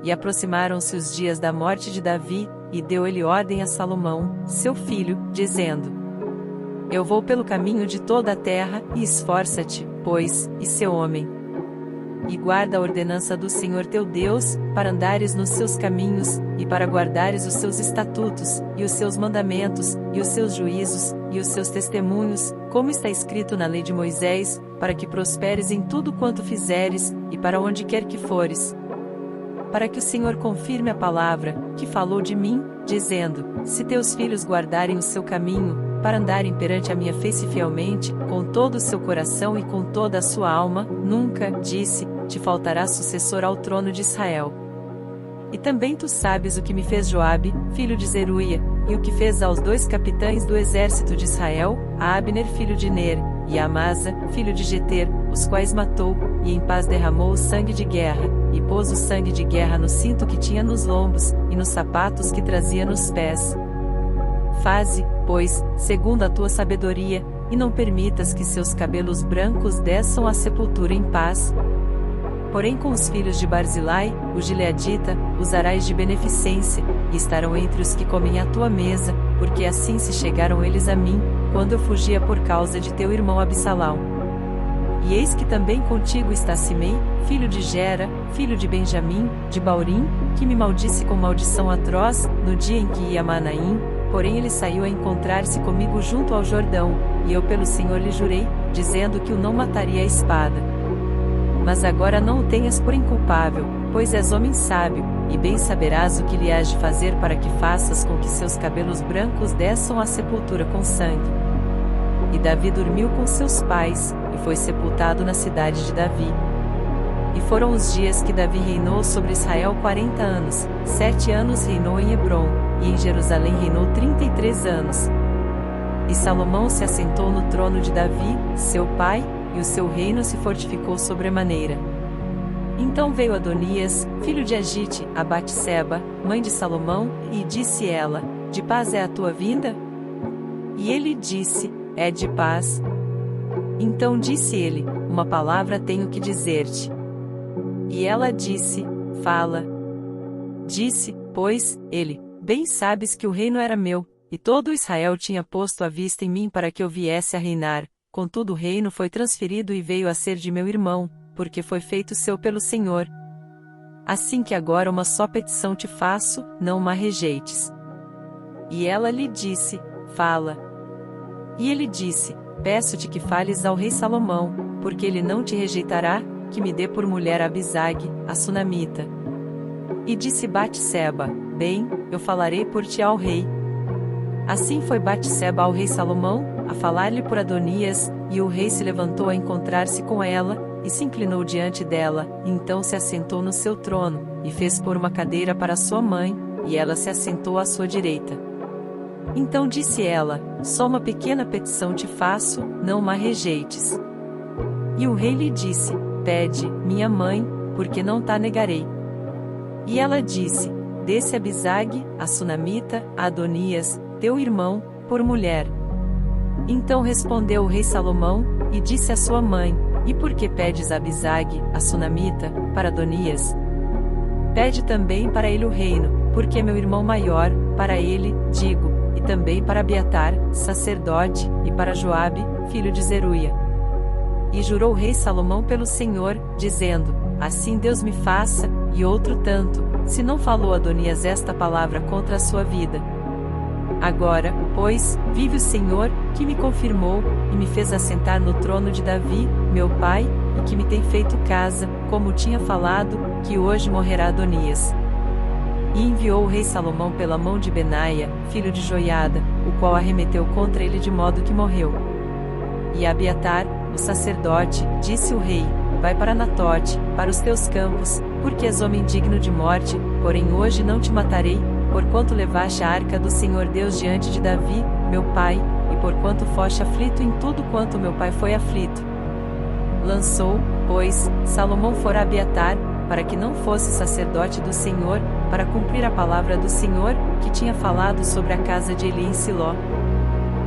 E aproximaram-se os dias da morte de Davi, e deu ele ordem a Salomão, seu filho, dizendo: Eu vou pelo caminho de toda a terra, e esforça-te, pois, e ser homem. E guarda a ordenança do Senhor teu Deus, para andares nos seus caminhos, e para guardares os seus estatutos, e os seus mandamentos, e os seus juízos, e os seus testemunhos, como está escrito na lei de Moisés, para que prosperes em tudo quanto fizeres, e para onde quer que fores. Para que o Senhor confirme a palavra, que falou de mim, dizendo: Se teus filhos guardarem o seu caminho, para andarem perante a minha face fielmente, com todo o seu coração e com toda a sua alma, nunca, disse, te faltará sucessor ao trono de Israel. E também tu sabes o que me fez Joabe, filho de Zeruia, e o que fez aos 2 capitães do exército de Israel, a Abner filho de Ner, e a Amasa, filho de Jeter, os quais matou, e em paz derramou o sangue de guerra, e pôs o sangue de guerra no cinto que tinha nos lombos, e nos sapatos que trazia nos pés. Faze, pois, segundo a tua sabedoria, e não permitas que seus cabelos brancos desçam à sepultura em paz. Porém com os filhos de Barzilai, o gileadita, usarás de beneficência, e estarão entre os que comem à tua mesa, porque assim se chegaram eles a mim, quando eu fugia por causa de teu irmão Absalão. E eis que também contigo está Simei, filho de Gera, filho de Benjamim, de Baurim, que me maldisse com maldição atroz, no dia em que ia a Manaim, porém ele saiu a encontrar-se comigo junto ao Jordão, e eu pelo Senhor lhe jurei, dizendo que o não mataria a espada. Mas agora não o tenhas por inculpável, pois és homem sábio, e bem saberás o que lhe hás de fazer para que faças com que seus cabelos brancos desçam à sepultura com sangue. E Davi dormiu com seus pais, e foi sepultado na cidade de Davi. E foram os dias que Davi reinou sobre Israel 40 anos, 7 anos reinou em Hebrom, e em Jerusalém reinou 33 anos. E Salomão se assentou no trono de Davi, seu pai, e o seu reino se fortificou sobremaneira. Então veio Adonias, filho de Agite, a Batseba, mãe de Salomão, e disse ela: De paz é a tua vinda? E ele disse: É de paz. Então disse ele: Uma palavra tenho que dizer-te. E ela disse: Fala. Disse, pois, ele: Bem sabes que o reino era meu, e todo Israel tinha posto a vista em mim para que eu viesse a reinar, contudo o reino foi transferido e veio a ser de meu irmão, porque foi feito seu pelo Senhor. Assim que agora uma só petição te faço, não ma rejeites. E ela lhe disse: Fala. E ele disse: Peço-te que fales ao rei Salomão, porque ele não te rejeitará, que me dê por mulher Abisag, a sunamita. E disse Batseba: Bem, eu falarei por ti ao rei. Assim foi Batseba ao rei Salomão, a falar-lhe por Adonias, e o rei se levantou a encontrar-se com ela, e se inclinou diante dela, e então se assentou no seu trono, e fez pôr uma cadeira para sua mãe, e ela se assentou à sua direita. Então disse ela: Só uma pequena petição te faço, não ma rejeites. E o rei lhe disse: Pede, minha mãe, porque não ta negarei. E ela disse: Desse Abisag, a sunamita, a Adonias, teu irmão, por mulher. Então respondeu o rei Salomão, e disse à sua mãe: E por que pedes Abisag, a sunamita, para Adonias? Pede também para ele o reino, porque é meu irmão maior, para ele, digo, e também para Abiatar, sacerdote, e para Joabe, filho de Zeruia. E jurou o rei Salomão pelo Senhor, dizendo: Assim Deus me faça, e outro tanto, se não falou Adonias esta palavra contra a sua vida. Agora, pois, vive o Senhor, que me confirmou, e me fez assentar no trono de Davi, meu pai, e que me tem feito casa, como tinha falado, que hoje morrerá Adonias. E enviou o rei Salomão pela mão de Benaia, filho de Joiada, o qual arremeteu contra ele de modo que morreu. E Abiatar, o sacerdote, disse o rei: Vai para Anatote, para os teus campos, porque és homem digno de morte, porém hoje não te matarei, porquanto levaste a arca do Senhor Deus diante de Davi, meu pai, e porquanto foste aflito em tudo quanto meu pai foi aflito. Lançou, pois, Salomão fora Abiatar, para que não fosse sacerdote do Senhor, para cumprir a palavra do Senhor, que tinha falado sobre a casa de Eli em Siló.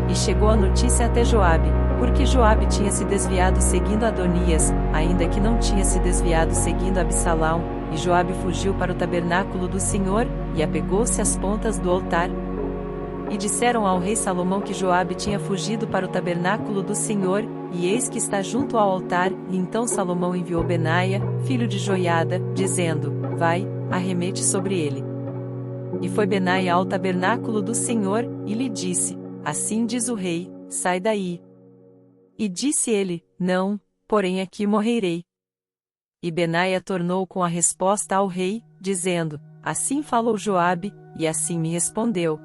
E chegou a notícia até Joabe, porque Joabe tinha se desviado seguindo Adonias, ainda que não tinha se desviado seguindo Absalão, e Joabe fugiu para o tabernáculo do Senhor, e apegou-se às pontas do altar. E disseram ao rei Salomão que Joabe tinha fugido para o tabernáculo do Senhor, e eis que está junto ao altar, e então Salomão enviou Benaia, filho de Joiada, dizendo: Vai, arremete sobre ele. E foi Benaia ao tabernáculo do Senhor, e lhe disse: Assim diz o rei, sai daí. E disse ele: Não, porém aqui morrerei. E Benaia tornou com a resposta ao rei, dizendo: Assim falou Joabe, e assim me respondeu.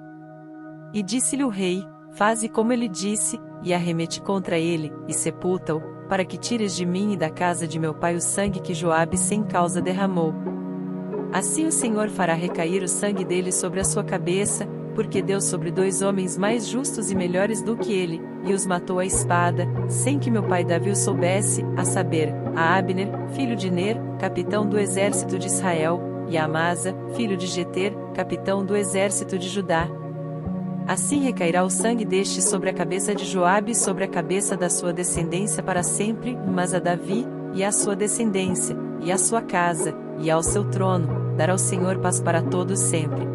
E disse-lhe o rei: Faze como ele disse, e arremete contra ele, e sepulta-o, para que tires de mim e da casa de meu pai o sangue que Joabe sem causa derramou. Assim o Senhor fará recair o sangue dele sobre a sua cabeça, porque deu sobre 2 homens mais justos e melhores do que ele, e os matou à espada, sem que meu pai Davi o soubesse, a saber, a Abner, filho de Ner, capitão do exército de Israel, e a Amasa, filho de Jeter, capitão do exército de Judá. Assim recairá o sangue deste sobre a cabeça de Joabe e sobre a cabeça da sua descendência para sempre, mas a Davi, e à sua descendência, e à sua casa, e ao seu trono, dará o Senhor paz para todos sempre.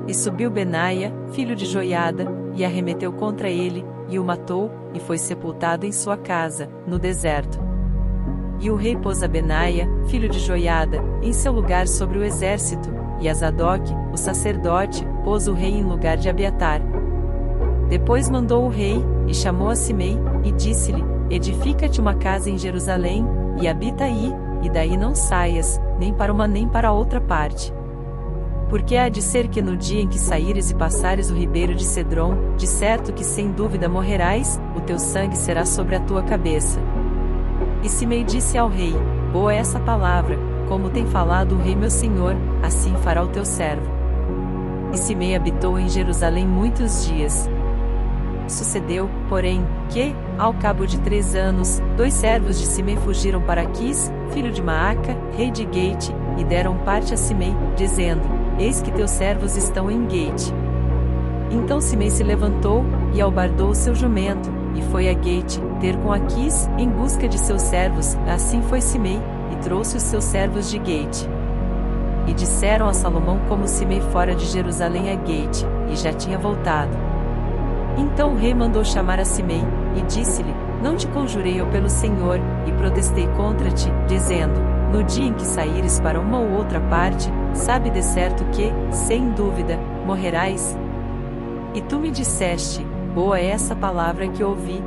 E subiu Benaia, filho de Joiada, e arremeteu contra ele, e o matou, e foi sepultado em sua casa, no deserto. E o rei pôs a Benaia, filho de Joiada, em seu lugar sobre o exército, e a Zadok, o sacerdote, pôs o rei em lugar de Abiatar. Depois mandou o rei, e chamou a Simei, e disse-lhe: Edifica-te uma casa em Jerusalém, e habita aí, e daí não saias, nem para uma nem para outra parte. Porque há de ser que no dia em que saíres e passares o ribeiro de Cedron, de certo que sem dúvida morrerás, o teu sangue será sobre a tua cabeça. E Simei disse ao rei: Boa é essa palavra, como tem falado o rei meu senhor, assim fará o teu servo. E Simei habitou em Jerusalém muitos dias. Sucedeu, porém, que, ao cabo de 3 anos, 2 servos de Simei fugiram para Quis, filho de Maaca, rei de Gate, e deram parte a Simei, dizendo: Eis que teus servos estão em Gate. Então Simei se levantou, e albardou o seu jumento, e foi a Gate, ter com Aquis, em busca de seus servos. Assim foi Simei, e trouxe os seus servos de Gate. E disseram a Salomão como Simei fora de Jerusalém a Gate, e já tinha voltado. Então o rei mandou chamar a Simei, e disse-lhe: Não te conjurei eu pelo Senhor, e protestei contra ti, dizendo: No dia em que saíres para uma ou outra parte, sabe de certo que, sem dúvida, morrerás? E tu me disseste: Boa é essa palavra que ouvi.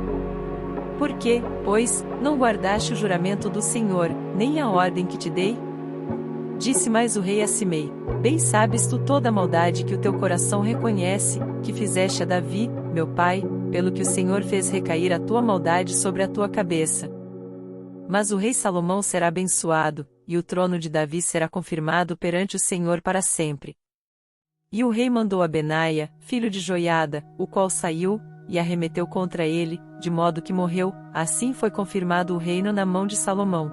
Por que, pois, não guardaste o juramento do Senhor, nem a ordem que te dei? Disse mais o rei a Simei: Bem sabes tu toda a maldade que o teu coração reconhece, que fizeste a Davi, meu pai, pelo que o Senhor fez recair a tua maldade sobre a tua cabeça. Mas o rei Salomão será abençoado, e o trono de Davi será confirmado perante o Senhor para sempre. E o rei mandou a Benaia, filho de Joiada, o qual saiu, e arremeteu contra ele, de modo que morreu. Assim foi confirmado o reino na mão de Salomão.